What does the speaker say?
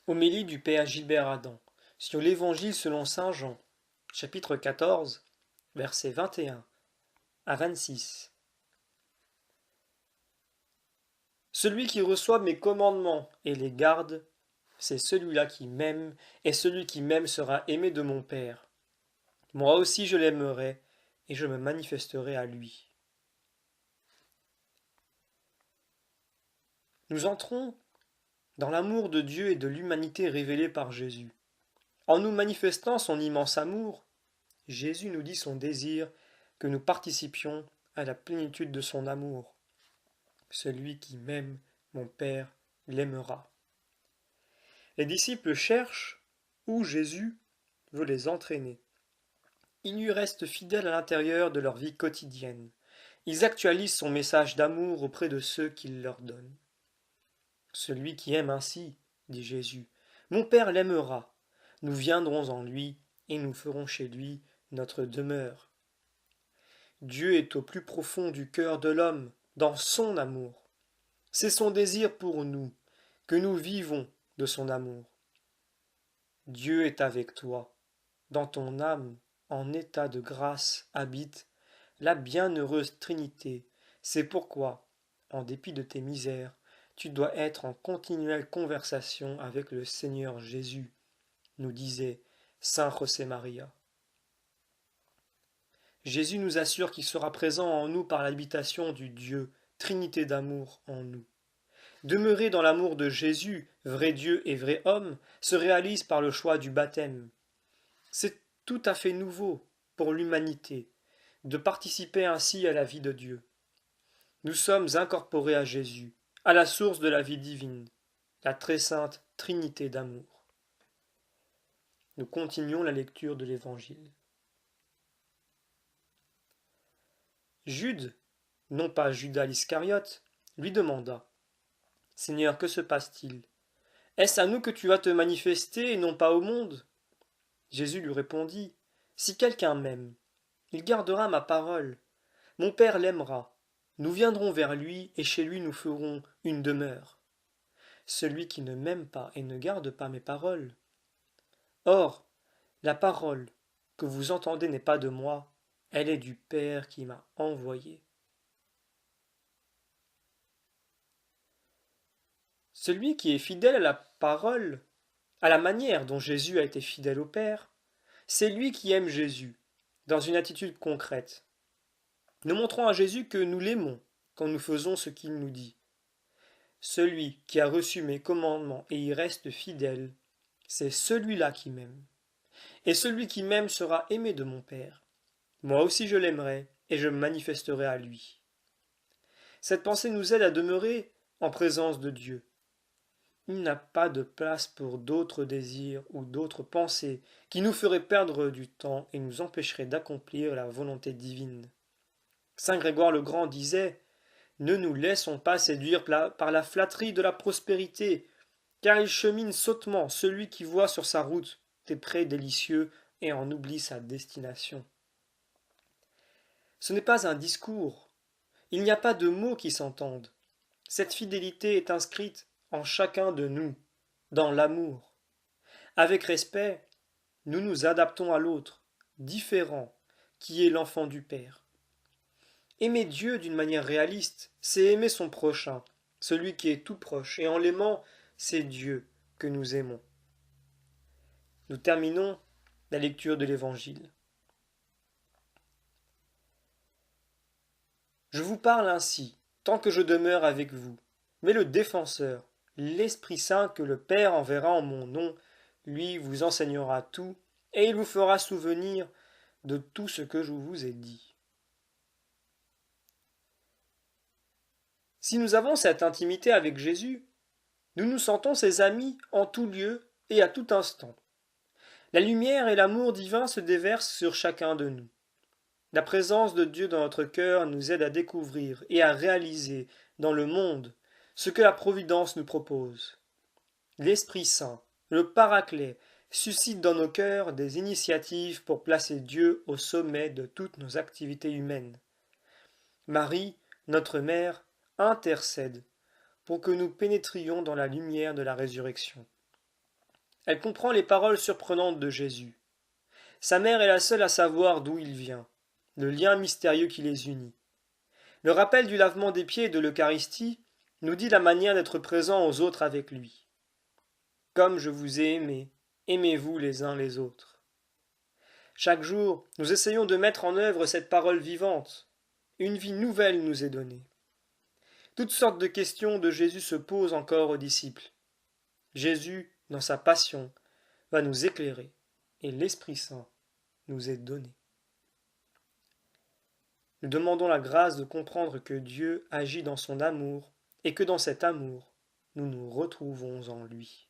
Homélie du Père Gilbert Adam sur l'Évangile selon saint Jean, chapitre 14, versets 21 à 26. Celui qui reçoit mes commandements et les garde, c'est celui-là qui m'aime, et celui qui m'aime sera aimé de mon Père. Moi aussi je l'aimerai, et je me manifesterai à lui. Nous entrons dans l'amour de Dieu et de l'humanité révélé par Jésus. En nous manifestant son immense amour, Jésus nous dit son désir que nous participions à la plénitude de son amour. Celui qui m'aime, mon Père, l'aimera. Les disciples cherchent où Jésus veut les entraîner. Ils lui restent fidèles à l'intérieur de leur vie quotidienne. Ils actualisent son message d'amour auprès de ceux qu'il leur donne. Celui qui aime ainsi, dit Jésus, mon Père l'aimera. Nous viendrons en lui et nous ferons chez lui notre demeure. Dieu est au plus profond du cœur de l'homme, dans son amour. C'est son désir pour nous, que nous vivons de son amour. Dieu est avec toi. Dans ton âme, en état de grâce, habite la bienheureuse Trinité. C'est pourquoi, en dépit de tes misères, tu dois être en continuelle conversation avec le Seigneur Jésus, nous disait saint José Maria. Jésus nous assure qu'il sera présent en nous par l'habitation du Dieu, Trinité d'amour en nous. Demeurer dans l'amour de Jésus, vrai Dieu et vrai homme, se réalise par le choix du baptême. C'est tout à fait nouveau pour l'humanité de participer ainsi à la vie de Dieu. Nous sommes incorporés à Jésus, à la source de la vie divine, la très sainte Trinité d'amour. Nous continuons la lecture de l'Évangile. Jude, non pas Judas l'Iscariote, lui demanda: Seigneur, que se passe-t-il? Est-ce à nous que tu vas te manifester et non pas au monde? Jésus lui répondit: Si quelqu'un m'aime, il gardera ma parole. Mon Père l'aimera. Nous viendrons vers lui et chez lui nous ferons une demeure. Celui qui ne m'aime pas et ne garde pas mes paroles. Or, la parole que vous entendez n'est pas de moi, elle est du Père qui m'a envoyé. Celui qui est fidèle à la parole, à la manière dont Jésus a été fidèle au Père, c'est lui qui aime Jésus, dans une attitude concrète. Nous montrons à Jésus que nous l'aimons quand nous faisons ce qu'il nous dit. Celui qui a reçu mes commandements et y reste fidèle, c'est celui-là qui m'aime. Et celui qui m'aime sera aimé de mon Père. Moi aussi je l'aimerai, et je me manifesterai à lui. Cette pensée nous aide à demeurer en présence de Dieu. Il n'a pas de place pour d'autres désirs ou d'autres pensées qui nous feraient perdre du temps et nous empêcheraient d'accomplir la volonté divine. Saint Grégoire le Grand disait: Ne nous laissons pas séduire par la flatterie de la prospérité, car il chemine sottement celui qui voit sur sa route des prés délicieux et en oublie sa destination. Ce n'est pas un discours, il n'y a pas de mots qui s'entendent. Cette fidélité est inscrite en chacun de nous, dans l'amour. Avec respect, nous nous adaptons à l'autre, différent, qui est l'enfant du Père. Aimer Dieu d'une manière réaliste, c'est aimer son prochain, celui qui est tout proche, et en l'aimant, c'est Dieu que nous aimons. Nous terminons la lecture de l'Évangile. Je vous parle ainsi, tant que je demeure avec vous, mais le défenseur, l'Esprit Saint que le Père enverra en mon nom, lui vous enseignera tout, et il vous fera souvenir de tout ce que je vous ai dit. Si nous avons cette intimité avec Jésus, nous nous sentons ses amis en tout lieu et à tout instant. La lumière et l'amour divin se déversent sur chacun de nous. La présence de Dieu dans notre cœur nous aide à découvrir et à réaliser dans le monde ce que la Providence nous propose. L'Esprit Saint, le Paraclet, suscite dans nos cœurs des initiatives pour placer Dieu au sommet de toutes nos activités humaines. Marie, notre Mère, intercède pour que nous pénétrions dans la lumière de la résurrection. Elle comprend les paroles surprenantes de Jésus. Sa mère est la seule à savoir d'où il vient, le lien mystérieux qui les unit. Le rappel du lavement des pieds et de l'Eucharistie nous dit la manière d'être présent aux autres avec lui. Comme je vous ai aimé, aimez-vous les uns les autres. Chaque jour, nous essayons de mettre en œuvre cette parole vivante. Une vie nouvelle nous est donnée. Toutes sortes de questions de Jésus se posent encore aux disciples. Jésus, dans sa passion, va nous éclairer, et l'Esprit Saint nous est donné. Nous demandons la grâce de comprendre que Dieu agit dans son amour, et que dans cet amour, nous nous retrouvons en lui.